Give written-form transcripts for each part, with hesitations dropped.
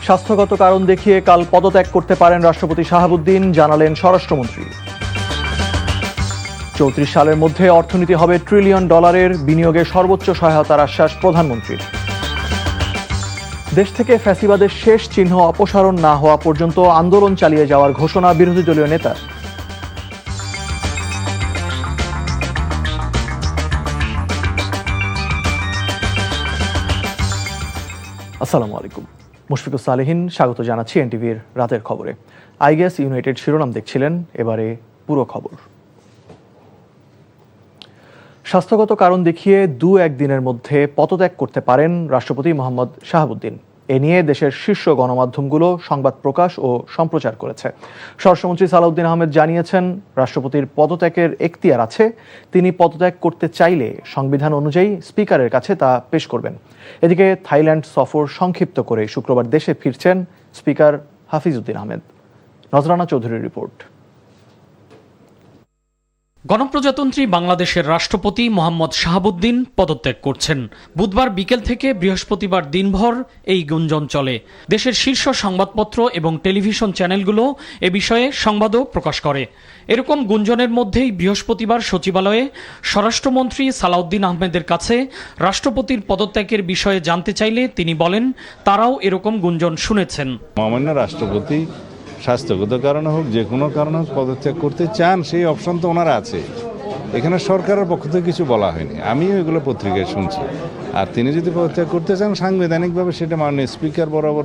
স্বাস্থ্যগত কারণ দেখিয়ে কাল পদত্যাগ করতে পারেন রাষ্ট্রপতি শাহাবুদ্দিন, জানালেন স্বরাষ্ট্রমন্ত্রী। 34 সালের মধ্যে অর্থনীতি হবে $1 ট্রিলিয়ন, বিনিয়োগে সর্বোচ্চ সহায়তার আশ্বাস প্রধানমন্ত্রীর। দেশ থেকে ফ্যাসিবাদের শেষ চিহ্ন অপসারণ না হওয়া পর্যন্ত আন্দোলন চালিয়ে যাওয়ার ঘোষণা বিরোধী দলীয় নেতা। আসসালামু আলাইকুম, মুশফিকুর সালেহিন স্বাগত জানাচ্ছি এনটিভির রাতের খবরে। আইগ্যাস ইউনাইটেড শিরোনাম দেখছিলেন, এবারে পুরো খবর। স্বাস্থ্যগত কারণ দেখিয়ে 2-1 দিনের মধ্যে পদত্যাগ করতে পারেন রাষ্ট্রপতি মোহাম্মদ শাহাবুদ্দিন। এ নিয়ে দেশের শীর্ষ গণমাধ্যমগুলো সংবাদ প্রকাশ ও সম্প্রচার করেছে। স্বরাষ্ট্রমন্ত্রী সালাউদ্দিন আহমেদ জানিয়েছেন, রাষ্ট্রপতির পদত্যাগের এখতিয়ার আছে। তিনি পদত্যাগ করতে চাইলে সংবিধান অনুযায়ী স্পিকারের কাছে তা পেশ করবেন। এদিকে থাইল্যান্ড সফর সংক্ষিপ্ত করে শুক্রবার দেশে ফিরছেন স্পিকার হাফিজউদ্দিন আহমেদ। নজরানা চৌধুরীর রিপোর্ট। গণপ্রজাতন্ত্রী বাংলাদেশের রাষ্ট্রপতি মোহাম্মদ শাহাবুদ্দিন পদত্যাগ করছেন। বুধবার বিকেল থেকে বৃহস্পতিবার দিনভর এই গুঞ্জন চলে। দেশের শীর্ষ সংবাদপত্র এবং টেলিভিশন চ্যানেলগুলো এ বিষয়ে সংবাদও প্রকাশ করে। এরকম গুঞ্জনের মধ্যেই বৃহস্পতিবার সচিবালয়ে স্বরাষ্ট্রমন্ত্রী সালাউদ্দিন আহমেদের কাছে রাষ্ট্রপতির পদত্যাগের বিষয়ে জানতে চাইলে তিনি বলেন, তারাও এরকম গুঞ্জন শুনেছেন। মহামান্য রাষ্ট্রপতি স্বাস্থ্যগত কারণে হোক, যে কোনো কারণে হোক পদত্যাগ করতে চান, সেই অপশন তো ওনার আছে। এখানে সরকারের পক্ষ থেকে কিছু বলা হয়নি, আমিও এগুলো পত্রিকায় শুনছি। আর তিনি যদি পদত্যাগ করতে চান, সাংবিধানিকভাবে সেটা মাননীয় স্পিকার বরাবর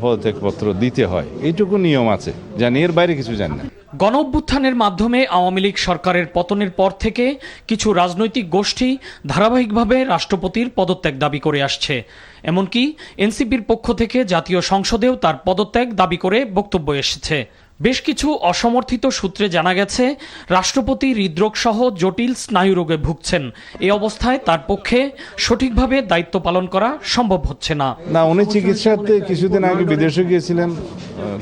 পদত্যাগপত্র দিতে হয়, এইটুকু নিয়ম আছে, জানি, এর বাইরে কিছু জানি না। গণ অভ্যুত্থানের মাধ্যমে আওয়ামী লীগ সরকারের পতনের পর থেকে কিছু রাজনৈতিক গোষ্ঠী ধারাবাহিকভাবে রাষ্ট্রপতির পদত্যাগ দাবি করে আসছে। এমনকি এনসিপির পক্ষ থেকে জাতীয় সংসদেও তার পদত্যাগ দাবি করে বক্তব্য এসেছে। বেশ কিছু অসমর্থিত সূত্রে জানা গেছে, রাষ্ট্রপতি হৃদরোগ সহ জটিল স্নায়ুরোগে ভুগছেন। এই অবস্থায় তার পক্ষে সঠিকভাবে দায়িত্ব পালন করা সম্ভব হচ্ছে না। উনি চিকিৎসাতে কিছুদিন আগে বিদেশে গিয়েছিলেন,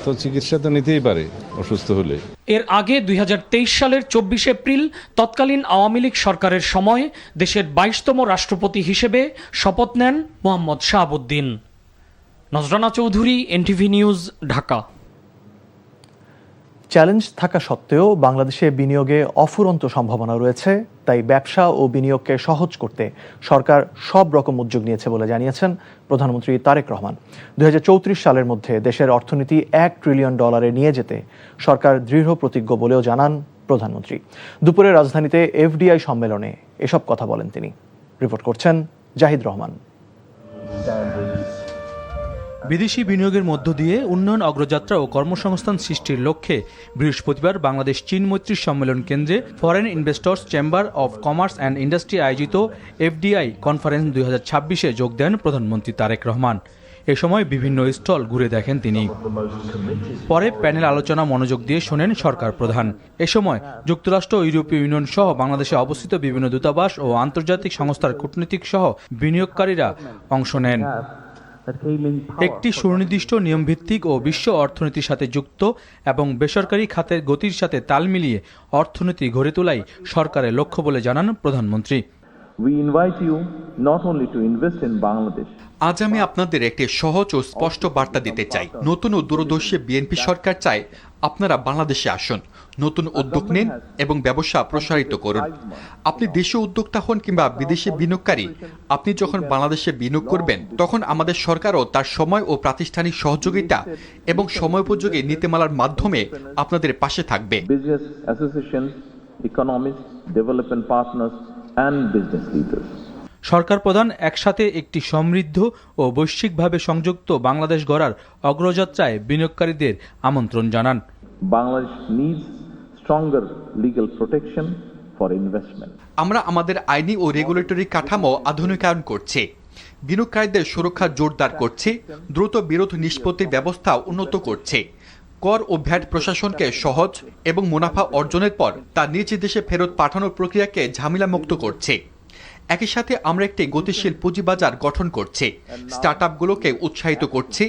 তো চিকিৎসা তো নিতেই পারে অসুস্থ হলে। এর আগে 2023 সালের 24 এপ্রিল তৎকালীন আওয়ামী লীগ সরকারের সময় দেশের 22তম রাষ্ট্রপতি হিসেবে শপথ নেন Mohammad Shahabuddin. Nazrana Chowdhury, NTV news, Dhaka. Challenge থাকা সত্ত্বেও বাংলাদেশে বিনিয়োগে অফুরন্ত সম্ভাবনা রয়েছে। তাই ব্যবসা ও বিনিয়োগকে সহজ করতে সরকার সব রকম উদ্যোগ নিয়েছে বলে জানিয়েছেন প্রধানমন্ত্রী তারেক রহমান। 2034 সালের মধ্যে দেশের অর্থনীতি $1 ট্রিলিয়ন নিয়ে যেতে সরকার দৃঢ় প্রতিজ্ঞ বলেও জানান প্রধানমন্ত্রী। দুপুরে রাজধানীতে এফডিআই সম্মেলনে এসব কথা বলেন তিনি। রিপোর্ট করছেন জাহিদ রহমান। বিদেশি বিনিয়োগের মধ্য দিয়ে উন্নয়ন অগ্রযাত্রা ও কর্মসংস্থান সৃষ্টির লক্ষ্যে বৃহস্পতিবার বাংলাদেশ চীন মৈত্রী সম্মেলন কেন্দ্রে foreign investors chamber of commerce and industry আয়োজিত এফডিআই কনফারেন্স 2026-এ যোগ দেন প্রধানমন্ত্রী তারেক রহমান। এ সময় বিভিন্ন স্টল ঘুরে দেখেন তিনি। পরে প্যানেল আলোচনা মনোযোগ দিয়ে শোনেন সরকার প্রধান। এ সময় যুক্তরাষ্ট্র, ইউরোপীয় ইউনিয়ন সহ বাংলাদেশে অবস্থিত বিভিন্ন দূতাবাস ও আন্তর্জাতিক সংস্থার কূটনীতিক সহ বিনিয়োগকারীরা অংশ নেন। একটি সুনির্দিষ্ট নিয়মভিত্তিক ও বিশ্ব অর্থনীতির সাথে যুক্ত এবং বেসরকারি খাতের গতির সাথে তাল মিলিয়ে অর্থনীতি গড়ে তোলাই সরকারের লক্ষ্য বলে জানান প্রধানমন্ত্রী। আজ আমি আপনাদের একটি সহজ ও স্পষ্ট বার্তা দিতে চাই। নতুন ও দূরদর্শী বিএনপি সরকার চায় আপনারা বাংলাদেশে আসুন, নতুন উদ্যোগ নিন এবং ব্যবসা প্রসারিত করুন। আপনি দেশীয় উদ্যোক্তা হন কিংবা বিদেশি বিনিয়োগকারী, আপনি যখন বাংলাদেশে বিনিয়োগ করবেন, তখন আমাদের সরকারও তার সময় ও প্রাতিষ্ঠানিক সহযোগিতা এবং সময়োপযোগী নীতিমালার মাধ্যমে আপনাদের পাশে থাকবে। সরকার প্রধান একসাথে একটি সমৃদ্ধ ও বৈশ্বিকভাবে সংযুক্ত বাংলাদেশ গড়ার অগ্রযাত্রায় বিনিয়োগকারীদের আমন্ত্রণ জানান। আমরা আমাদের আইনি ও রেগুলেটরি কাঠামো আধুনিকায়ন করছি, বিনিয়োগকারীদের সুরক্ষা জোরদার করছি, দ্রুত বিরোধ নিষ্পত্তির ব্যবস্থা উন্নত করছে, কর ও ভ্যাট প্রশাসনকে সহজ এবং মুনাফা অর্জনের পর তা নিজ দেশে ফেরত পাঠানোর প্রক্রিয়াকে ঝামেলামুক্ত করছে। একই সাথে আমরা একটি গতিশীল পুঁজিবাজার গঠন করছি, স্টার্টআপগুলোকে উৎসাহিত করছি,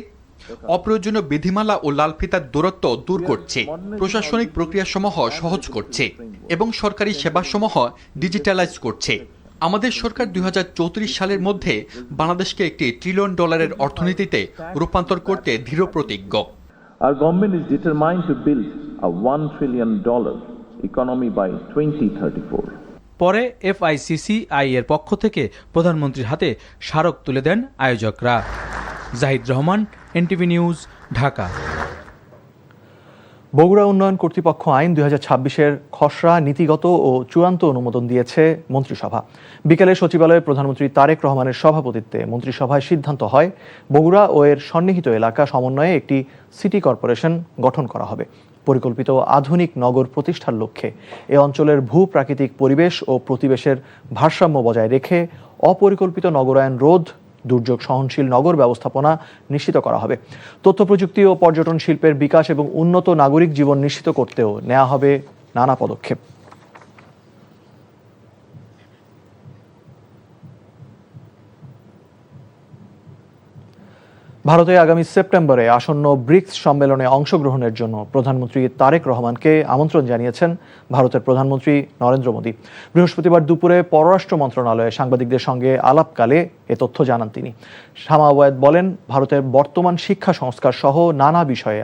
অপ্রয়োজনীয় বিধিমালা ও লাল ফিতার দূরত্ব দূর করছে, প্রশাসনিক প্রক্রিয়াসমূহ সহজ করছে এবং সরকারি সেবাসমূহ ডিজিটালাইজ করছে। আমাদের সরকার 2034 সালের মধ্যে বাংলাদেশকে একটি $1 ট্রিলিয়ন অর্থনীতিতে রূপান্তর করতে দৃঢ় প্রতিজ্ঞ। Our government is determined to build a $1 trillion economy by 2034. পরে FICCI এর পক্ষ থেকে প্রধানমন্ত্রীর হাতে স্মারক তুলে দেন আয়োজকরা। Zahid Rahman, NTV news, Dhaka. বগুড়া উন্নয়ন কর্তৃপক্ষ আইন 2026-এর খসড়া নীতিগত ও চূড়ান্ত অনুমোদন দিয়েছে মন্ত্রিসভা। বিকেলে সচিবালয়ে প্রধানমন্ত্রী তারেক রহমানের সভাপতিত্বে মন্ত্রিসভায় সিদ্ধান্ত হয় বগুড়া ও এর সন্নিহিত এলাকা সমন্বয়ে একটি সিটি কর্পোরেশন গঠন করা হবে। পরিকল্পিত আধুনিক নগর প্রতিষ্ঠার লক্ষ্যে এ অঞ্চলের ভূ-প্রাকৃতিক পরিবেশ ও প্রতিবেশের ভারসাম্য বজায় রেখে অপরিকল্পিত নগরায়ন রোধ, দুর্যোগ সহনশীল নগর ব্যবস্থাপনা নিশ্চিত করা হবে। তথ্য প্রযুক্তি ও পর্যটন শিল্পের বিকাশ এবং উন্নত নাগরিক জীবন নিশ্চিত করতেও নেওয়া হবে নানা পদক্ষেপ। ভারতে আগামী সেপ্টেম্বরে আসন্ন ব্রিক্স সম্মেলনে অংশগ্রহণের জন্য প্রধানমন্ত্রী তারেক রহমানকে আমন্ত্রণ জানিয়েছেন ভারতের প্রধানমন্ত্রী নরেন্দ্র মোদী। বৃহস্পতিবার দুপুরে পররাষ্ট্র মন্ত্রণালয়ে সাংবাদিকদের সঙ্গে আলাপকালে এ তথ্য জানান তিনি। শামা ওয়ায়েদ বলেন, ভারতের বর্তমান শিক্ষা সংস্কার সহ নানা বিষয়ে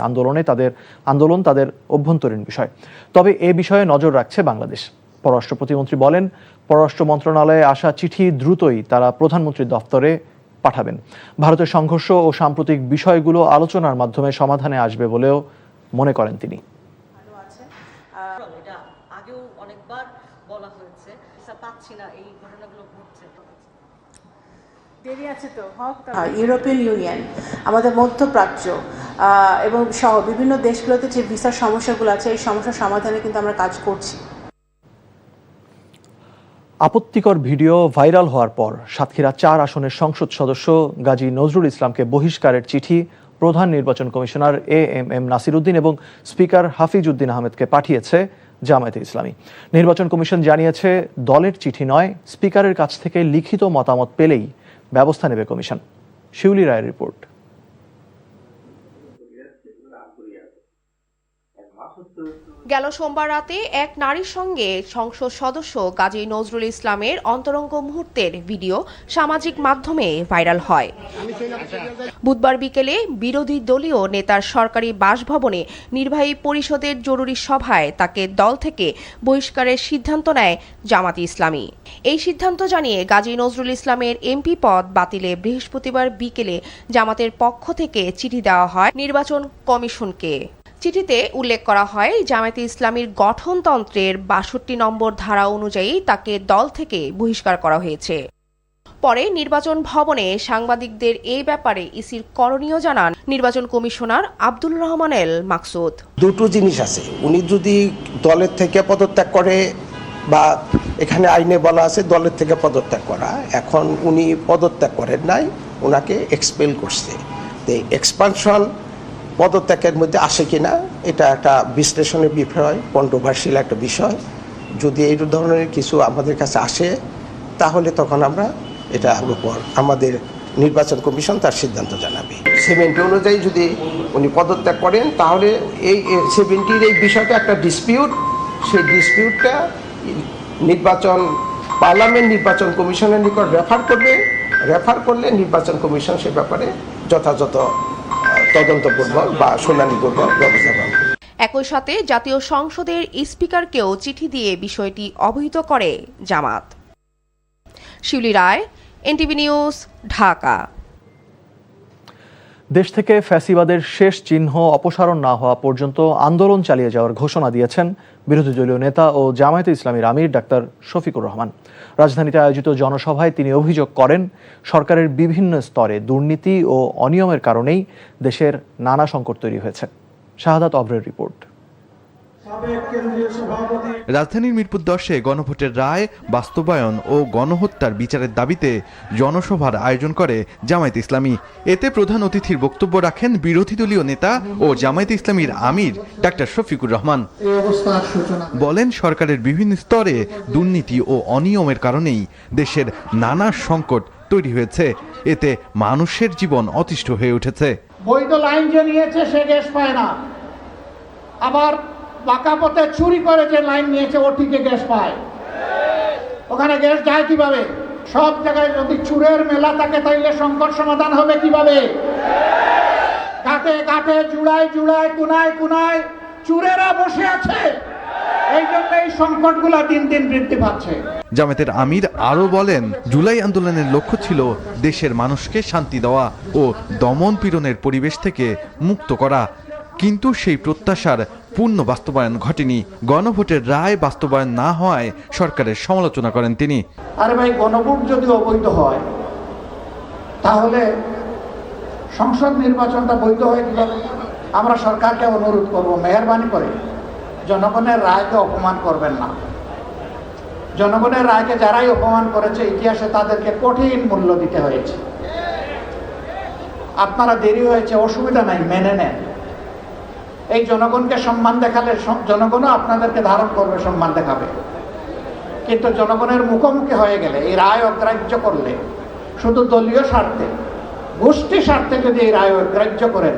আন্দোলন তাদের অভ্যন্তরীণ বিষয়, তবে এ বিষয়ে নজর রাখছে বাংলাদেশ। পররাষ্ট্র প্রতিমন্ত্রী বলেন, পররাষ্ট্র মন্ত্রণালয়ে আসা চিঠি দ্রুতই তারা প্রধানমন্ত্রীর দফতরে পাঠাবেন। ভারতের সংঘর্ষ ও সাম্প্রতিক বিষয়গুলো আলোচনার মাধ্যমে সমাধানে আসবে বলেও মনে করেন তিনি। ইউরোপিয়ান ইউনিয়ন, আমাদের মধ্যপ্রাচ্য এবং বিভিন্ন দেশগুলোতে যে ভিসার সমস্যাগুলো আছে, এই সমস্যার সমাধানে কিন্তু আমরা কাজ করছি। আপত্তিকর ভিডিও ভাইরাল হওয়ার পর সাতক্ষীরা 4 আসনের সংসদ সদস্য গাজী নজরুল ইসলামকে বহিষ্কারের চিঠি প্রধান নির্বাচন কমিশনার AMM নাসির উদ্দিন এবং স্পিকার হাফিজ উদ্দিন আহমেদকে পাঠিয়েছে জামায়াতে ইসলামী। নির্বাচন কমিশন জানিয়েছে, দলের চিঠি নয়, স্পিকারের কাছ থেকে লিখিত মতামত পেলেই ব্যবস্থা নেবে কমিশন। শিউলি রায়ের রিপোর্ট। গেল সোমবার রাতে এক নারীর সঙ্গে সংসদ সদস্য গাজী নজরুল ইসলামের অন্তরঙ্গ মুহূর্তের ভিডিও সামাজিক মাধ্যমে ভাইরাল হয়। বুধবার বিকেলে বিরোধী দলীয় নেতার সরকারি বাসভবনে নির্বাহী পরিষদের জরুরি সভায় তাকে দল থেকে বহিষ্কারের সিদ্ধান্ত নেয় জামায়াতে ইসলামী। এই সিদ্ধান্ত জানিয়ে গাজী নজরুল ইসলামের MP পদ বাতিলে বৃহস্পতিবার বিকেলে জামাতের পক্ষ থেকে চিঠি দেওয়া হয় নির্বাচন কমিশনকে। চিঠিতে উল্লেখ করা হয়, জামায়াতে ইসলামীর গঠনতন্ত্রের 62 নম্বর ধারা অনুযায়ী তাকে দল থেকে বহিষ্কার করা হয়েছে। পরে নির্বাচন ভবনে সাংবাদিকদের এই ব্যাপারে ইসির করণীয় জানান নির্বাচন কমিশনার আব্দুল রহমান এল মাকসুদ। দুটো জিনিস আছে, উনি যদি দলের থেকে পদত্যাগ করে, বা এখানে আইনে বলা আছে দলের থেকে পদত্যাগ করা, এখন উনি পদত্যাগ করেন নাই, ওনাকে এক্সপেল করছে। তো এক্সপানশন পদত্যাগের মধ্যে আসে কিনা এটা একটা বিশ্লেষণের বিষয়, কন্ট্রোভার্সিয়াল একটা বিষয়। যদি এই ধরনের কিছু আমাদের কাছে আসে তাহলে তখন আমরা এটার উপর আমাদের নির্বাচন কমিশন তার সিদ্ধান্ত জানাবে। 70 অনুযায়ী যদি উনি পদত্যাগ করেন তাহলে এই 70-র এই বিষয়টা একটা ডিসপিউট, সেই ডিসপিউটটা পার্লামেন্ট নির্বাচন কমিশনের নিকট রেফার করলে নির্বাচন কমিশন সে ব্যাপারে যথাযথ তদন্তপূর্বক বা শুনানিপূর্বক ব্যবস্থা নেবে। একই সাথে জাতীয় সংসদের স্পিকারকেও চিঠি দিয়ে বিষয়টি অবহিত করে জামাত। শিউলি রায়, NTV নিউজ, ঢাকা। দেশ থেকে ফ্যাসিবাদের শেষ চিহ্ন অপসারণ না হওয়া পর্যন্ত আন্দোলন চালিয়ে যাওয়ার ঘোষণা দিয়েছেন বিরোধী দলীয় নেতা ও জামায়াতে ইসলামীর আমির ডাক্তার শফিকুর রহমান। রাজধানীতে আয়োজিত জনসভায় তিনি অভিযোগ করেন, সরকারের বিভিন্ন স্তরে দুর্নীতি ও অনিয়মের কারণেই দেশের নানা সংকট তৈরি হয়েছে। শাহাদাত অভ্রের রিপোর্ট। রাজধানীর মিরপুর 10-এ গণভোটের রায় বাস্তবায়ন ও গণহত্যার বিচারের দাবিতে জনসভার আয়োজন করে জামায়াতে ইসলামী। এতে প্রধান অতিথির বক্তব্য রাখেন বিরোধী দলীয় নেতা ও জামায়াতে ইসলামীর আমির ডাক্তার শফিকুর রহমান। বলেন, সরকারের বিভিন্ন স্তরে দুর্নীতি ও অনিয়মের কারণেই দেশের নানা সংকট তৈরি হয়েছে। এতে মানুষের জীবন অতিষ্ঠ হয়ে উঠেছে। বৈধ লাইন যে নিয়েছে সে গ্যাস পায় না, আবার বাঁকা পথে চুরি করে যে লাইন নিয়েছে ও ঠিকই গ্যাস পায়। ওখানে গ্যাস যায় কিভাবে? সব জায়গায় যদি চুরের মেলা থাকে তাইলে সংকট সমাধান হবে কিভাবে? কাটে কাটে জুড়ায় জুড়ায় কুনায় কুনায় চুরেরা বসে আছে, এই জন্য এই সংকটগুলা দিন দিন বৃদ্ধি পাচ্ছে। জামায়াতের আমির আরও বলেন, জুলাই আন্দোলনের লক্ষ্য ছিল দেশের মানুষকে শান্তি দেওয়া ও দমন পীড়নের পরিবেশ থেকে মুক্ত করা, কিন্তু সেই প্রত্যাশার পূর্ণ বাস্তবায়ন ঘটেনি। গণভোটের রায় বাস্তবায়ন না হওয়ায় সরকারের সমালোচনা করেন তিনি। আরে ভাই, গণভোট যদি অবৈধ হয় তাহলে সংসদ নির্বাচনটা বৈধ হয় কিভাবে? আমরা সরকারকে অনুরোধ করব, মেহরবানি করে জনগণের রায়কে অপমান করবেন না। জনগণের রায়কে যারাই অপমান করেছে ইতিহাসে তাদেরকে কঠিন মূল্য দিতে হয়েছে। আপনারা দেরি হয়েছে, অসুবিধা নাই, মেনে নেন। এই জনগণকে সম্মান দেখালে জনগণও আপনাদেরকে ধারণ করবে, সম্মান দেখাবে। কিন্তু জনগণের মুখোমুখি হয়ে গেলে, এই রায় অগ্রাহ্য করলে, শুধু দলীয় স্বার্থে, গোষ্ঠী স্বার্থে যদি এই রায় অগ্রাহ্য করেন,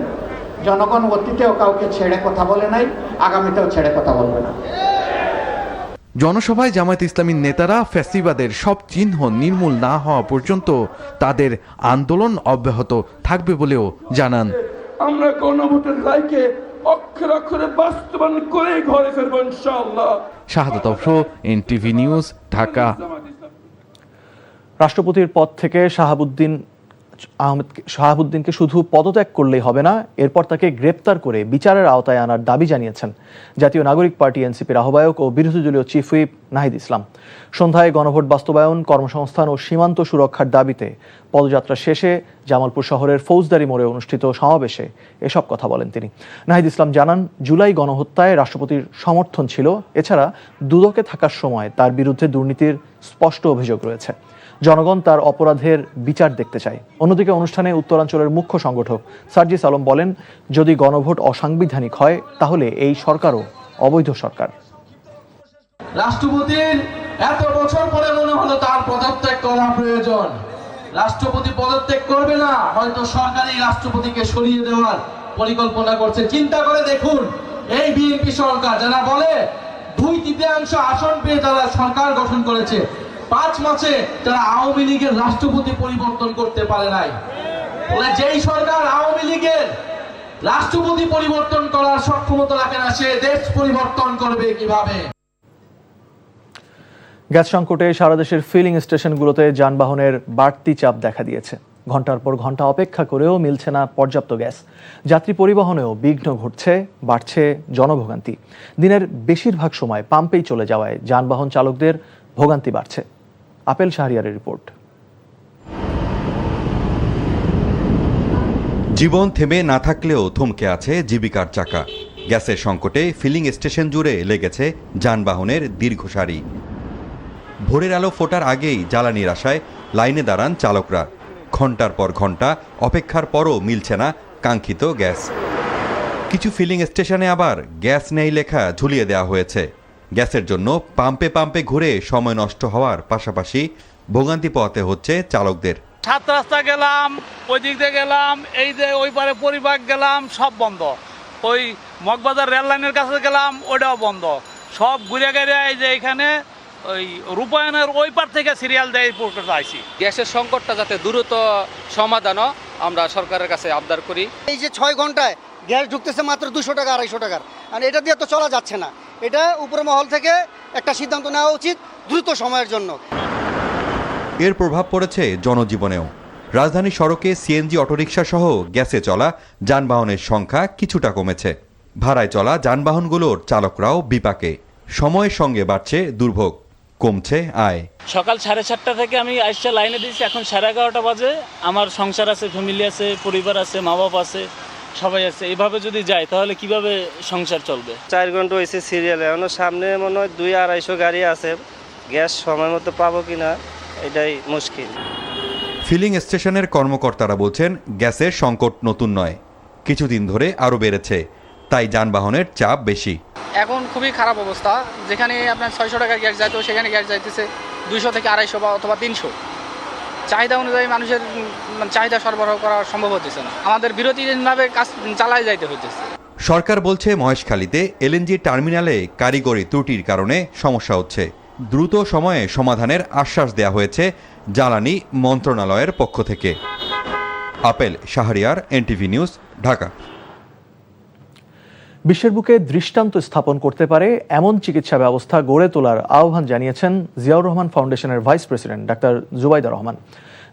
জনগণ অতীতেও কাউকে ছেড়ে কথা বলে নাই, আগামীতেও ছেড়ে কথা বলবে না। জনসভায় জামায়াত ইসলামীর নেতারা ফ্যাসিবাদের সব চিহ্ন নির্মূল না হওয়া পর্যন্ত তাদের আন্দোলন অব্যাহত থাকবে বলেও জানান। আমরা গণভোটের রায়কে অক্ষরে অক্ষরে বাস্তবায়ন করে ঘরে ফিরব ইনশাআল্লাহ। শাহাদাত অফরো, এনটিভি নিউজ, ঢাকা। রাষ্ট্রপতির পদ থেকে শাহাবুদ্দিনকে শুধু পদত্যাগ করলেই হবে না, এরপর তাকে গ্রেপ্তার করে বিচারের আওতায় আনার দাবি জানিয়েছেন জাতীয় নাগরিক পার্টি এনসিপির আহ্বায়ক ও বিরোধী দলীয় চিফ হুইপ নাহিদ ইসলাম। সন্ধ্যায় গণভোট বাস্তবায়ন, কর্মসংস্থান ও সীমান্ত সুরক্ষার দাবিতে পদযাত্রা শেষে জামালপুর শহরের ফৌজদারি মোড়ে অনুষ্ঠিত সমাবেশে এসব কথা বলেন তিনি। নাহিদ ইসলাম জানান, জুলাই গণহত্যায় রাষ্ট্রপতির সমর্থন ছিল, এছাড়া দুদকে থাকার সময় তার বিরুদ্ধে দুর্নীতির স্পষ্ট অভিযোগ রয়েছে। জনগণ তার অপরাধের বিচার দেখতে চায়। অন্যদিকে অনুষ্ঠানে উত্তরাঞ্চলের মুখ্য সংগঠক সার্জিস আলম বলেন, যদি গণভোট অসাংবিধানিক হয় তাহলে এই সরকারও অবৈধ সরকার। রাষ্ট্রপতির এত বছর পরে মনে হলো তার পদত্যাগ করা প্রয়োজন। রাষ্ট্রপতি পদত্যাগ করবে না, হয়তো সরকারই রাষ্ট্রপতিকে সরিয়ে দেওয়ার পরিকল্পনা করছে। চিন্তা করে দেখুন, এই বিএনপি সরকার যারা বলে 2/3 আসন পেয়ে তারা সরকার গঠন করেছে, 5 মাসে তারা আওয়ামী লীগের রাষ্ট্রপতি পরিবর্তন করতে পারে নাই। যেই সরকার আওয়ামী লীগের রাষ্ট্রপতি পরিবর্তন করার সক্ষমতা রাখে না, সে দেশ পরিবর্তন করবে কিভাবে? গ্যাস সংকটে সারা দেশের ফিলিং স্টেশনগুলোতে যানবাহনের বাড়তি চাপ দেখা দিয়েছে। ঘন্টার পর ঘন্টা অপেক্ষা করেও মিলছে না পর্যাপ্ত গ্যাস। যাত্রী পরিবহনেও বিঘ্ন ঘটছে, বাড়ছে জনভোগান্তি। দিনের বেশিরভাগ সময় পাম্পেই চলে যাওয়ায় যানবাহন চালকদের ভোগান্তি বাড়ছে। Apple শাহরিয়ারের report. জীবন থেমে না থাকলেও থমকে আছে জীবিকার চাকা। গ্যাসের সংকটে ফিলিং স্টেশন জুড়ে লেগেছে যানবাহনের দীর্ঘ সারি। ভোরের আলো ফোটার আগেই জ্বালানির আশায় লাইনে দাঁড়ান চালকরা। ঘন্টার পর ঘন্টা অপেক্ষার পরও মিলছে না কাঙ্ক্ষিত গ্যাস। কিছু ফিলিং স্টেশনে আবার গ্যাস নেই লেখা ঝুলিয়ে দেওয়া হয়েছে। গ্যাসের জন্য পাম্পে পাম্পে ঘুরে সময় নষ্ট হওয়ার পাশাপাশি ভোগান্তি পোহাতে হচ্ছে চালকদের। 7 রাস্তা গেলাম, ওই দিক দিয়ে গেলাম, এই যে ওই পারে পরিবাগ গেলাম, সব বন্ধ। ওই মগবাজার রেল লাইনের কাছে গেলাম, ওটাও বন্ধ। সব ঘুরে গেলে এই যে এখানে ওই রূপায়ণের ওই পার থেকে সিরিয়াল দেয় আইসি। গ্যাসের সংকটটা যাতে দ্রুত সমাধানও আমরা সরকারের কাছে আবদার করি। এই যে 6 ঘন্টায় গ্যাস ঢুকতেছে মাত্র 200 টাকা 250 টাকার, আর এটা দিয়ে তো চলা যাচ্ছে না। এটা উপর মহল থেকে একটা সিদ্ধান্ত নেওয়া উচিত দ্রুত সময়ের জন্য। এর প্রভাব পড়েছে জনজীবনেও। রাজধানী সড়কে সিএনজি অটোরিকশা সহ গ্যাসে চলা যানবাহনের সংখ্যা কিছুটা কমেছে। ভাড়ায় চলা যানবাহনগুলোর চালকরাও বিপাকে। সময়ের সঙ্গে বাড়ছে দুর্ভোগ, কমছে আয়। সকাল 7:30 থেকে আমি আইসা লাইনে দিয়েছি, এখন 11:30 বাজে। আমার সংসার আছে, ফ্যামিলি আছে, পরিবার আছে, মা বাবা আছে, সবাই আছে। এইভাবে যদি যায় তাহলে কিভাবে সংসার চলবে? 4 ঘন্টা হয়েছে সিরিয়ালে, এখন সামনে মনে হয় 200-250 গাড়ি আছে। গ্যাস সময় মতো পাবো কিনা এটাই মুশকিল। ফিলিং স্টেশনের কর্মকর্তারা বলছেন, গ্যাসের সংকট নতুন নয়, কিছুদিন ধরে আরও বেড়েছে, তাই যানবাহনের চাপ বেশি। এখন খুবই খারাপ অবস্থা। যেখানে আপনার 600 টাকার গ্যাস যাইতো সেখানে গ্যাস যাইতেছে 200 থেকে 250 বা অথবা 300। চাহিদা অনুযায়ী মানুষের চাহিদা সরবরাহ করা সম্ভব হচ্ছে না। আমাদের বিরতিহীনভাবে কাজ চালাই যাইতে হইতেছে। সরকার বলছে, মহেশখালীতে এলএনজি টার্মিনালে কারিগরি ত্রুটির কারণে সমস্যা হচ্ছে। দ্রুত সময়ে সমাধানের আশ্বাস দেয়া হয়েছে জ্বালানি মন্ত্রণালয়ের পক্ষ থেকে। Apple Shahriar, NTV news, Dhaka. বিশ্বের বুকে দৃষ্টান্ত স্থাপন করতে পারে এমন চিকিৎসা ব্যবস্থা গড়ে তোলার আহ্বান জানিয়েছেন জিয়াউর রহমান ফাউন্ডেশনের vice president doctor Zubaida Rahman.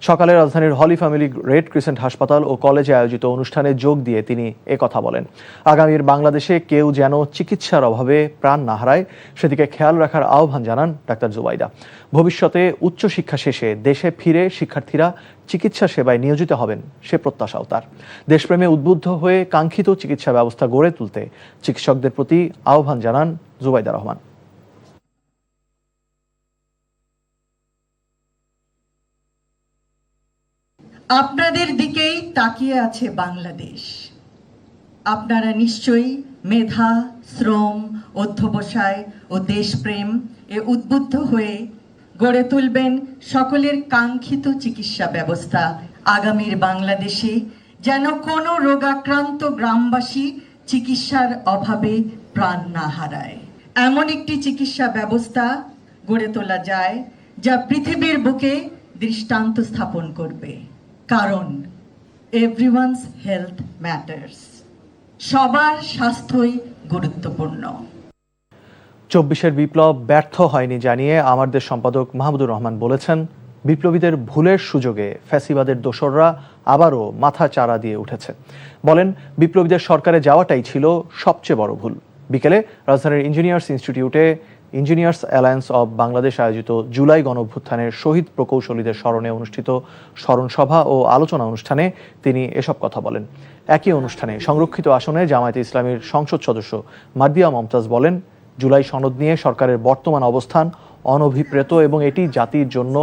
সকালে রাজধানীর হলি ফ্যামিলি রেড ক্রিসেন্ট হাসপাতাল ও কলেজে আয়োজিত অনুষ্ঠানে যোগ দিয়ে তিনি একথা বলেন। আগামীর বাংলাদেশে কেউ যেন চিকিৎসার অভাবে প্রাণ না হারায় সেদিকে খেয়াল রাখার আহ্বান জানান ডাক্তার জুবাইদা। ভবিষ্যতে উচ্চশিক্ষা শেষে দেশে ফিরে শিক্ষার্থীরা চিকিৎসা সেবায় নিয়োজিত হবেন সে প্রত্যাশাও তার। দেশপ্রেমে উদ্বুদ্ধ হয়ে কাঙ্ক্ষিত চিকিৎসা ব্যবস্থা গড়ে তুলতে চিকিৎসকদের প্রতি আহ্বান জানান জুবাইদা রহমান। আপনাদের দিকেই তাকিয়ে আছে বাংলাদেশ। আপনারা নিশ্চয়ই মেধা, শ্রম, অধ্যবসায় ও দেশপ্রেম এ উদ্বুদ্ধ হয়ে গড়ে তুলবেন সকলের কাঙ্ক্ষিত চিকিৎসা ব্যবস্থা। আগামীর বাংলাদেশে যেন কোনো রোগাক্রান্ত গ্রামবাসী চিকিৎসার অভাবে প্রাণ না হারায়, এমন একটি চিকিৎসা ব্যবস্থা গড়ে তোলা যায় যা পৃথিবীর বুকে দৃষ্টান্ত স্থাপন করবে। কারণ এভরিওয়ানস হেলথ ম্যাটার্স, সবার স্বাস্থ্যই গুরুত্বপূর্ণ। ২৪-এর বিপ্লব ব্যর্থ হয়নি জানিয়ে আমার দেশ সম্পাদক মাহমুদুর রহমান বলেছেন, বিপ্লবীদের ভুলের সুযোগে ফ্যাসিবাদের দোসররা আবারও মাথা চারা দিয়ে উঠেছে। বলেন, বিপ্লবীদের সরকারে যাওয়াটাই ছিল সবচেয়ে বড় ভুল। বিকেলে রাজধানীর ইঞ্জিনিয়ার্স ইনস্টিটিউটে ইঞ্জিনিয়ার্স অ্যালায়েন্স অব বাংলাদেশ আয়োজিত জুলাই গণঅভ্যুত্থানের শহীদ প্রকৌশলীদের স্মরণে অনুষ্ঠিত স্মরণ সভা ও আলোচনা অনুষ্ঠানে তিনি এসব কথা বলেন। একই অনুষ্ঠানে সংরক্ষিত আসনে জামায়াতে ইসলামীর সংসদ সদস্য মার্দিয়া মমতাজ বলেন, জুলাই সনদ নিয়ে সরকারের বর্তমান অবস্থান অনভিপ্রেত এবং এটি জাতির জন্য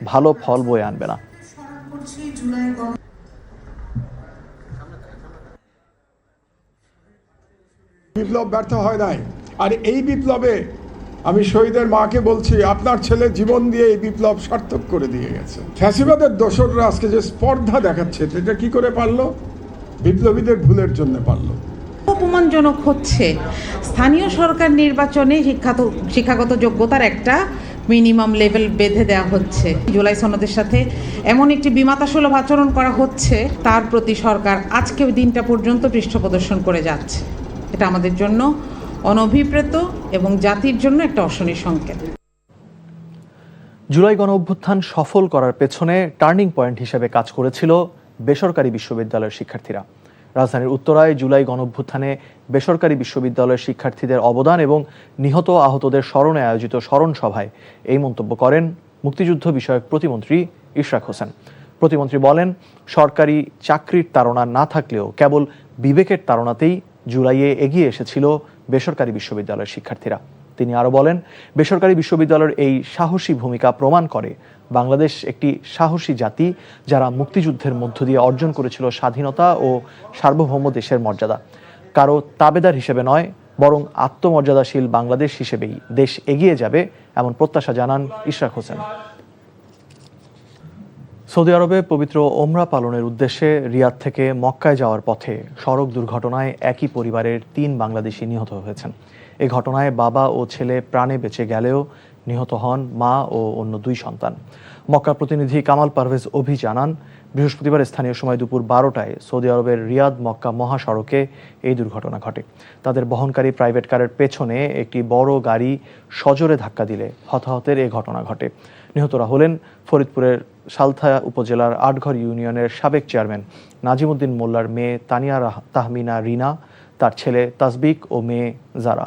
ভালো ফল বয়ে আনবে না। বিপ্লব ব্যর্থ হয় নাই, আর এই বিপ্লবে আমি শহীদের মাকে বলছি, আপনার ছেলে জীবন দিয়ে এই বিপ্লব সার্থক করে দিয়ে গেছে। ফ্যাসিবাদের দোসররা আজকে যে স্পর্ধা দেখাচ্ছে, এটা কি করে পারলো? বিপ্লবীদের ভুলের জন্য পারলো। অপমানজনক হচ্ছে স্থানীয় সরকার নির্বাচনে শিক্ষাগত যোগ্যতার একটা মিনিমাম লেভেল বেঁধে দেওয়া হচ্ছে। জুলাই সনদের সাথে এমন একটি বিমাতাসুলভ আচরণ করা হচ্ছে, তার প্রতি সরকার আজকে দিনটা পর্যন্ত পৃষ্ঠ প্রদর্শন করে যাচ্ছে। এটা আমাদের জন্য অনভিপ্রেত এবং জাতির জন্য একটা অশনি সংকেত। জুলাই গণঅভ্যুত্থান সফল করার পেছনে টার্নিং পয়েন্ট হিসেবে কাজ করেছিল বেসরকারি বিশ্ববিদ্যালয়ের শিক্ষার্থীরা। রাজধানীর উত্তরায় জুলাই গণঅভ্যুত্থানে বেসরকারি বিশ্ববিদ্যালয়ের শিক্ষার্থীদের অবদান এবং নিহত আহতদের স্মরণে আয়োজিত স্মরণ সভায় এই মন্তব্য করেন মুক্তিযুদ্ধ বিষয়ক প্রতিমন্ত্রী ইশরাক হোসেন। প্রতিমন্ত্রী বলেন, সরকারি চাকরির তাড়না না থাকলেও কেবল বিবেকের তাড়নাতেই জুলাইয়ে এগিয়ে এসেছিল বেসরকারি বিশ্ববিদ্যালয়ের শিক্ষার্থীরা। তিনি আরও বলেন, বেসরকারি বিশ্ববিদ্যালয়ের এই সাহসী ভূমিকা প্রমাণ করে বাংলাদেশ একটি সাহসী জাতি, যারা মুক্তিযুদ্ধের মধ্য দিয়ে অর্জন করেছিল স্বাধীনতা ও সার্বভৌম দেশের মর্যাদা। কারো তাবেদার হিসেবে নয়, বরং আত্মমর্যাদাশীল বাংলাদেশ হিসেবেই দেশ এগিয়ে যাবে, এমন প্রত্যাশা জানান ইশরাক হোসেন। সৌদি আরবে পবিত্র ওমরা পালনের উদ্দেশ্যে রিয়াদ থেকে মক্কায় যাওয়ার পথে সড়ক দুর্ঘটনায় একই পরিবারের ৩ বাংলাদেশি নিহত হয়েছেন। এই ঘটনায় বাবা ও ছেলে প্রাণে বেঁচে গেলেও নিহত হন মা ও অন্য 2 সন্তান। মক্কা প্রতিনিধি কামাল পারভেজ অভি জানান, বৃহস্পতিবার স্থানীয় সময় দুপুর 12টায় সৌদি আরবের রিয়াদ মক্কা মহাসড়কে এই দুর্ঘটনা ঘটে। তাদের বহনকারী প্রাইভেট কারের পেছনে একটি বড় গাড়ি সজোরে ধাক্কা দিলে হতাহতের এই ঘটনা ঘটে। নিহতরা হলেন ফরিদপুরের সালথা উপজেলার আটঘর ইউনিয়নের সাবেক চেয়ারম্যান নাজিমুদ্দিন মোল্লার মেয়ে তানিয়া তাহমিনা রিনা, তার ছেলে তাসবিক ও মেয়ে জারা।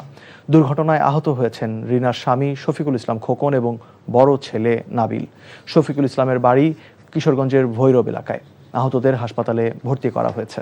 দুর্ঘটনায় আহত হয়েছেন রিনার স্বামী শফিকুল ইসলাম খোকন এবং বড় ছেলে নাবিল। শফিকুল ইসলামের বাড়ি কিশোরগঞ্জের ভৈরব এলাকায়। আহতদের হাসপাতালে ভর্তি করা হয়েছে।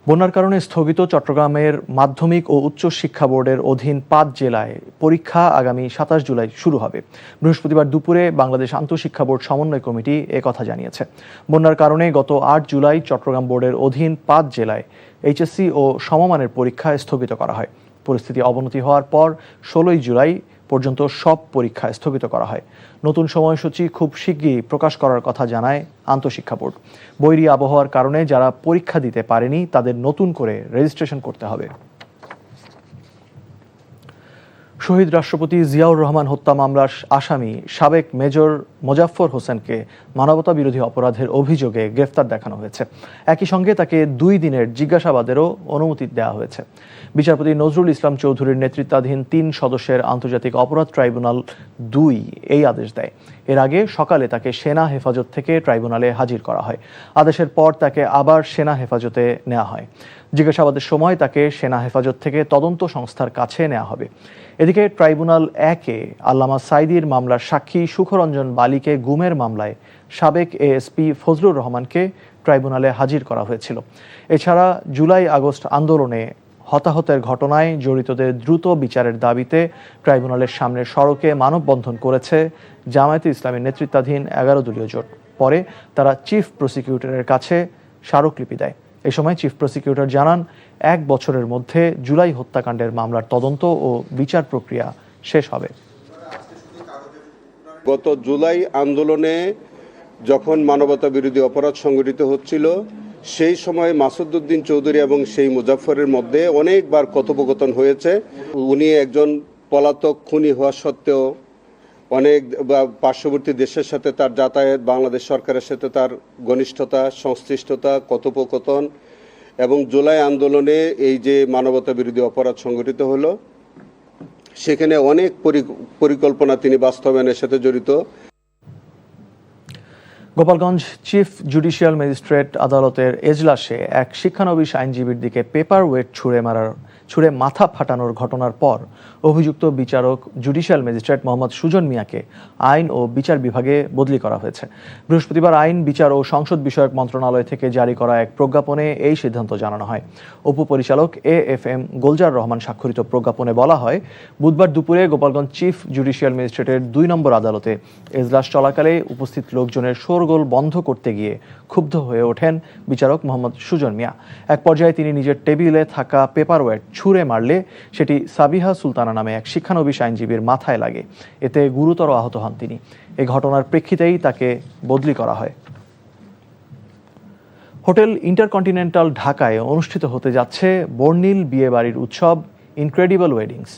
বন্যার কারণে স্থগিত চট্টগ্রামের মাধ্যমিক ও উচ্চ শিক্ষা বোর্ডের অধীন 5 জেলায় পরীক্ষা আগামী 27 জুলাই শুরু হবে। বৃহস্পতিবার দুপুরে বাংলাদেশ আন্তঃশিক্ষা বোর্ড সমন্বয় কমিটি কথা জানিয়েছে। বন্যার কারণে গত 8 জুলাই চট্টগ্রাম বোর্ডের অধীন 5 জেলায় এইচএসসি ও সমমানের পরীক্ষা স্থগিত করা হয়। পরিস্থিতি অবনতি হওয়ার পর 16 জুলাই পর্যন্ত সব পরীক্ষা স্থগিত করা হয়। নতুন সময়সূচি খুব শিগগিরই প্রকাশ করার কথা জানায় আন্তঃশিক্ষা বোর্ড। বৈরী আবহাওয়ার কারণে যারা পরীক্ষা দিতে পারেনি তাদের নতুন করে রেজিস্ট্রেশন করতে হবে। শহীদ রাষ্ট্রপতি জিয়াউর রহমান হত্যা মামলার আসামি সাবেক মেজর মোজাফফর হোসেনকে মানবতা বিরোধী অপরাধের অভিযোগে গ্রেফতার দেখানো হয়েছে। একই সঙ্গে তাকে 2 দিনের জিজ্ঞাসাবাদেরও অনুমতি দেওয়া হয়েছে। বিচারপতি নজরুল ইসলাম চৌধুরীর নেতৃত্বাধীন 3 সদস্যের আন্তর্জাতিক অপরাধ ট্রাইব্যুনাল 2 এই আদেশ দেয়। এর আগে সকালে তাকে সেনা হেফাজত থেকে ট্রাইব্যুনালে হাজির করা হয়। আদেশের পর তাকে আবার সেনা হেফাজতে নেওয়া হয়। জিজ্ঞাসাবাদের সময় তাকে সেনা হেফাজত থেকে তদন্ত সংস্থার কাছে নেওয়া হবে। এদিকে ট্রাইব্যুনাল 1-এ আল্লামা সাইদির মামলার সাক্ষী সুখরঞ্জন বালিকে গুমের মামলায় সাবেক এএসপি ফজলুর রহমানকে ট্রাইব্যুনালে হাজির করা হয়েছিল। এছাড়া জুলাই আগস্ট আন্দোলনে হতাহতের ঘটনায় জড়িতদের দ্রুত বিচারের দাবিতে ট্রাইব্যুনালের সামনে সড়কে মানববন্ধন করেছে জামায়াতে ইসলামীর নেতৃত্বাধীন 11 দলীয় জোট। পরে তারা চিফ প্রসিকিউটরের কাছে স্মারকলিপি দেয়। এই সময় চিফ প্রসিকিউটর জানান, 1 বছরের মধ্যে জুলাই হত্যাকাণ্ডের মামলার তদন্ত ও বিচার প্রক্রিয়া শেষ হবে। গত জুলাই আন্দোলনে যখন মানবতা বিরোধী অপরাধ সংঘটিত হচ্ছিল, সেই সময় মাসুদউদ্দিন চৌধুরী এবং সেই মুজাফফরের মধ্যে অনেকবার কথোপকথন হয়েছে। উনি একজন পলাতক খুনি হওয়া সত্ত্বেও অনেক পার্শ্ববর্তী দেশের সাথে তার যাতায়াত, বাংলাদেশ সরকারের সাথে তার ঘনিষ্ঠতা, সংশ্লিষ্টতা, কথোপকথন এবং জুলাই আন্দোলনে এই যে মানবতা বিরোধী অপরাধ সংঘটিত হলো, সেখানে অনেক পরিকল্পনা তিনি বাস্তবায়নের সাথে জড়িত। গোপালগঞ্জ চিফ জুডিশিয়াল ম্যাজিস্ট্রেট আদালতের এজলাসে এক শিক্ষানবিশ আইনজীবীর দিকে পেপার ওয়েট ছুঁড়ে মাথা ফাটানোর ঘটনার পর অভিযুক্ত বিচারক জুডিশিয়াল ম্যাজিস্ট্রেট মোহাম্মদ সুজন মিয়াকে আইন ও বিচার বিভাগে বদলি করা হয়েছে। বৃহস্পতিবার আইন, বিচার ও সংসদ বিষয়ক মন্ত্রণালয় থেকে জারি করা এক প্রজ্ঞাপনে এই সিদ্ধান্ত জানানো হয়। উপপরিচালক AFM গোলজার রহমান স্বাক্ষরিত প্রজ্ঞাপনে বলা হয়, বুধবার দুপুরে গোপালগঞ্জ চিফ জুডিশিয়াল ম্যাজিস্ট্রেটের 2 নম্বর আদালতে এজলাস চলাকালে উপস্থিত লোকজনের শোরগোল বন্ধ করতে গিয়ে ক্ষুব্ধ হয়ে ওঠেন বিচারক মোহাম্মদ সুজন মিয়া। এক পর্যায়ে তিনি নিজের টেবিলে থাকা পেপার ওয়েট ছুঁড়ে মারলে সেটি সাবিহা সুলতানা নামে এক শিক্ষানবিশ আইনজীবীর মাথায় লাগে। এতে গুরুতর আহত হন তিনি। এই ঘটনার প্রেক্ষিতেই তাকে বদলি করা হয়। হোটেল ইন্টারকন্টিনেন্টাল ঢাকায় অনুষ্ঠিত হতে যাচ্ছে বর্ণিল বিয়ে বাড়ির উৎসব ইনক্রেডিবল ওয়েডিংস।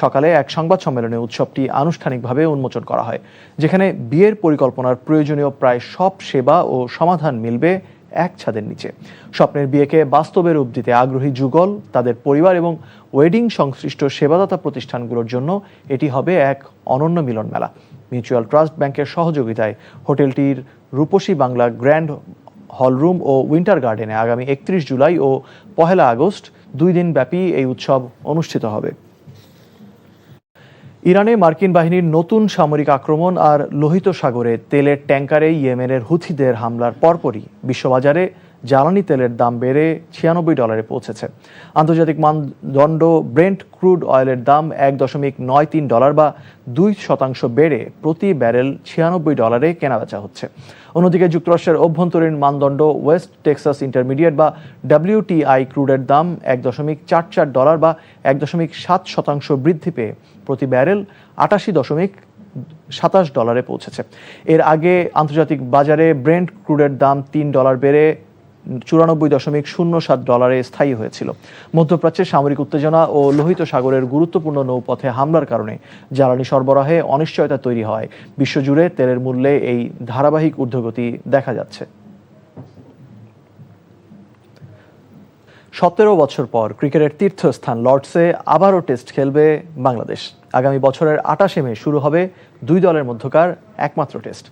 সকালে এক সংবাদ সম্মেলনে উৎসবটি আনুষ্ঠানিকভাবে উন্মোচন করা হয়, যেখানে বিয়ের পরিকল্পনার প্রয়োজনীয় প্রায় সব সেবা ও সমাধান মিলবে এক ছাদের নিচে। স্বপ্নের বিয়েকে বাস্তবে রূপ দিতে আগ্রহী যুগল, তাদের পরিবার এবং ওয়েডিং সংশ্লিষ্ট সেবাদাতা প্রতিষ্ঠানগুলোর জন্য এটি হবে এক অনন্য মিলন মেলা। মিউচুয়াল ট্রাস্ট ব্যাংকের সহযোগিতায় হোটেলটির রূপসী বাংলা গ্র্যান্ড হলরুম ও উইন্টার গার্ডেনে আগামী 31 জুলাই ও 1 আগস্ট 2 দিন ব্যাপী এই উৎসব অনুষ্ঠিত হবে। ইরানে মার্কিন বাহিনীর নতুন সামরিক আক্রমণ আর লোহিত সাগরে তেলের ট্যাঙ্কারে ইয়েমেনের হুথিদের হামলার পরপরই বিশ্ববাজারে জ্বালানি তেলের দাম বেড়ে $96 পৌঁছেছে। আন্তর্জাতিক মানদণ্ড ব্রেন্ট ক্রুড অয়েলের দাম $1.93 বা 2% বেড়ে প্রতি ব্যারেল $96 কেনাবেচা হচ্ছে। অন্যদিকে যুক্তরাষ্ট্রের অভ্যন্তরীণ মানদণ্ড ওয়েস্ট টেক্সাস ইন্টারমিডিয়েট বা WTI ক্রুডের দাম $1.44 বা 1.7% বৃদ্ধি পেয়ে প্রতি ব্যারেল $88.27 পৌঁছেছে। এর আগে আন্তর্জাতিক বাজারে ব্রেন্ট ক্রুডের দাম $3 বেড়ে $94.07 স্থায়ী হয়েছিল। মধ্যপ্রাচ্যে সামরিক উত্তেজনা ও লোহিত সাগরের গুরুত্বপূর্ণ নৌপথে হামলার কারণে জ্বালানি সরবরাহে অনিশ্চয়তা তৈরি হয় বিশ্বজুড়ে তেলের মূল্যে এই ধারাবাহিক ঊর্ধ্বগতি দেখা যাচ্ছে। 17 বছর পর ক্রিকেটের তীর্থস্থান লর্ডসে আবারও টেস্ট খেলবে বাংলাদেশ। আগামী বছরের 28 মে শুরু হবে 2 দলের মধ্যকার একমাত্র টেস্ট।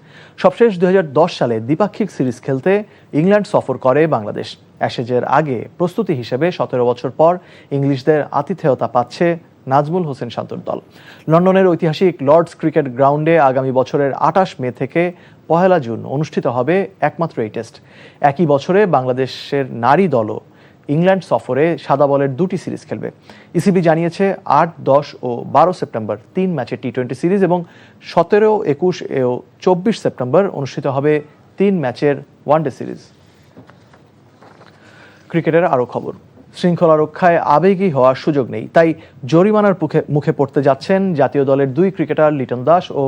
সবশেষ 2010 সালে দ্বিপাক্ষিক সিরিজ খেলতে ইংল্যান্ড সফর করে বাংলাদেশ। অ্যাশেজের আগে প্রস্তুতি হিসেবে 17 বছর পর ইংলিশদের আতিথেয়তা পাচ্ছে নাজমুল হোসেন শান্তর দল। লন্ডনের ঐতিহাসিক লর্ডস ক্রিকেট গ্রাউন্ডে আগামী বছরের 28 মে থেকে 1 জুন অনুষ্ঠিত হবে একমাত্র এই টেস্ট। একই বছরে বাংলাদেশের নারী দলও ইংল্যান্ড সফরে সাদা বলের 2টি সিরিজ খেলবে। ইসিবি জানিয়েছে 8, 10 ও 12 সেপ্টেম্বর 3 ম্যাচের টি-20 সিরিজ এবং 17, 21 ও 24 সেপ্টেম্বর অনুষ্ঠিত হবে 3 ম্যাচের ওয়ানডে সিরিজ। ক্রিকেটের আরও খবর। শৃঙ্খলা রক্ষায় আবেগী হওয়ার সুযোগ নেই, তাই জরিমানার মুখে পড়তে যাচ্ছেন জাতীয় দলের 2 ক্রিকেটার লিটন দাস ও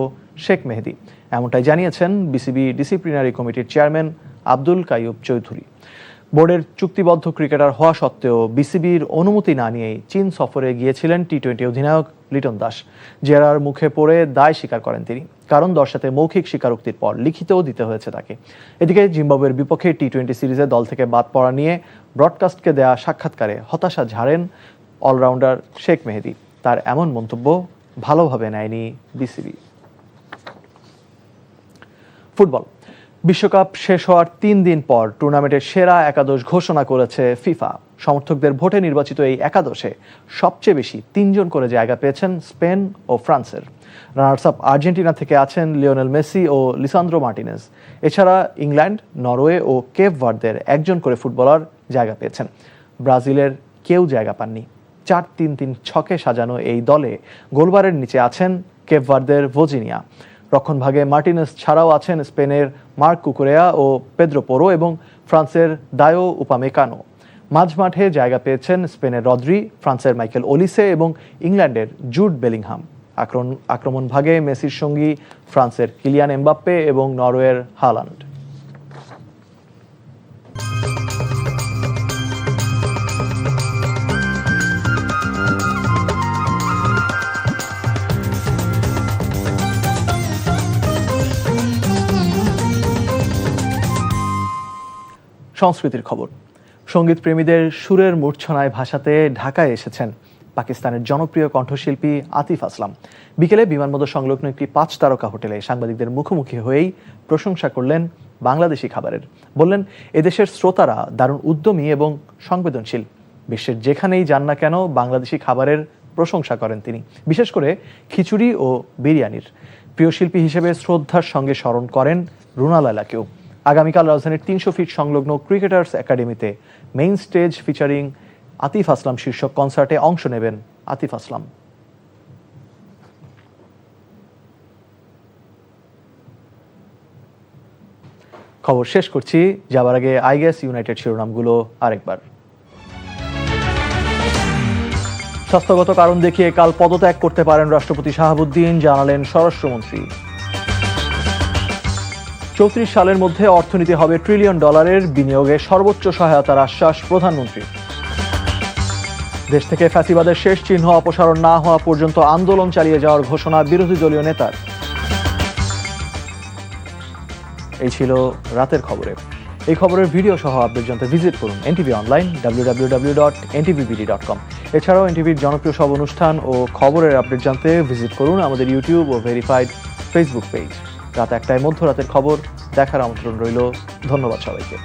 শেখ মেহেদী। এমনটাই জানিয়েছেন বিসিবি ডিসিপ্লিনারি কমিটির চেয়ারম্যান আব্দুল কাইয়ুব চৌধুরী। বোর্ডের চুক্তিবদ্ধ ক্রিকেটার হওয়া সত্ত্বেও বিসিবির অনুমতি না নিয়েই চীন সফরে গিয়েছিলেন টি-20 অধিনায়ক লিটন দাস। জেরার মুখে পড়ে দায় স্বীকার করেন তিনি, কারণ দর্শাতে মৌখিক স্বীকারোক্তির পর লিখিতও দিতে হয়েছে তাকে। এদিকে জিম্বাবুয়ের বিপক্ষে টি-20 সিরিজে দল থেকে বাদ পড়া নিয়ে ব্রডকাস্টকে দেয়া সাক্ষাৎকারে হতাশা ঝাড়েন অলরাউন্ডার শেখ মেহেদী। তার এমন মন্তব্য ভালোভাবে নেয়নি বিসিবি। ফুটবল বিশ্বকাপ শেষ হওয়ার 3 দিন পর টুর্নামেন্টের সেরা একাদশ ঘোষণা করেছে ফিফা। সমর্থকদের ভোটে নির্বাচিত এই একাদশে সবচেয়ে বেশি 3 জন করে জায়গা পেয়েছেন স্পেন ও ফ্রান্সের। রানার্স আপ আর্জেন্টিনা থেকে আছেন লিওনেল মেসি ও লিসান্দ্রো মার্টিনেজ। এছাড়া ইংল্যান্ড, নরওয়ে ও কেপ ভার্দের 1 জন করে ফুটবলার জায়গা পেয়েছেন। ব্রাজিলের কেউ জায়গা পাননি। 4-3-3 ছকে সাজানো এই দলে গোলবারের নিচে আছেন কেপ ভার্দের ভোজিনিয়া। রক্ষণভাগে মার্টিনেজ ছাড়াও আছেন স্পেনের মার্ক কুকুরেয়া ও পেদ্রো পোরো এবং ফ্রান্সের দায়ো উপামেকানো। মাঝমাঠে জায়গা পেয়েছেন স্পেনের রদ্রি, ফ্রান্সের মাইকেল ওলিসে এবং ইংল্যান্ডের জুড বেলিংহাম। আক্রমণ ভাগে মেসির সঙ্গী ফ্রান্সের কিলিয়ান এমবাপ্পে এবং নরওয়ের হালান্ড। সংস্কৃতির খবর। সঙ্গীত প্রেমীদের সুরের মূর্ছনায় ভাসাতে ঢাকায় এসেছেন পাকিস্তানের জনপ্রিয় কণ্ঠশিল্পী আতিফ আসলাম। বিকেলে বিমানবন্দর সংলগ্ন একটি 5 তারকা হোটেলে সাংবাদিকদের মুখোমুখি হয়েই প্রশংসা করলেন বাংলাদেশি খাবারের। বললেন, এদেশের শ্রোতারা দারুণ উদ্যমী এবং সংবেদনশীল। বিশ্বের যেখানেই যান না কেন বাংলাদেশি খাবারের প্রশংসা করেন তিনি, বিশেষ করে খিচুড়ি ও বিরিয়ানির। প্রিয় শিল্পী হিসেবে শ্রদ্ধার সঙ্গে স্মরণ করেন রুনা লায়লাকেও। আগামীকাল রাজধানীর 300 ফিট সংলগ্ন ক্রিকেটার্স একাডেমিতে মেইন স্টেজ ফিচারিং আতিফ আসলাম শীর্ষক কনসার্টে অংশ নেবেন আতিফ আসলাম। খবর শেষ করছি, যাবার আগে আইগেস ইউনাইটেড শিরোনামগুলো আরেকবার। স্বাস্থ্যগত কারণ দেখিয়ে কাল পদত্যাগ করতে পারেন রাষ্ট্রপতি শাহাবুদ্দিন, জানালেন স্বরাষ্ট্রমন্ত্রী। 34 সালের মধ্যে অর্থনীতি হবে $1 ট্রিলিয়ন, বিনিয়োগে সর্বোচ্চ সহায়তার আশ্বাস প্রধানমন্ত্রী। দেশ থেকে ফ্যাসিবাদের শেষ চিহ্ন অপসারণ না হওয়া পর্যন্ত আন্দোলন চালিয়ে যাওয়ার ঘোষণা বিরোধী দলীয় নেতার। এই ছিল রাতের খবরে। এই খবরের ভিডিও সহ আপডেট জানতে ভিজিট করুন এনটিভি অনলাইন www.ntvbd.com। এছাড়াও এনটিভির জনপ্রিয় সব অনুষ্ঠান ও খবরের আপডেট জানতে ভিজিট করুন আমাদের ইউটিউব ও ভেরিফাইড ফেসবুক পেজ। রাত 1টায় মধ্যরাতের খবর দেখার আমন্ত্রণ রইল। ধন্যবাদ সবাইকে।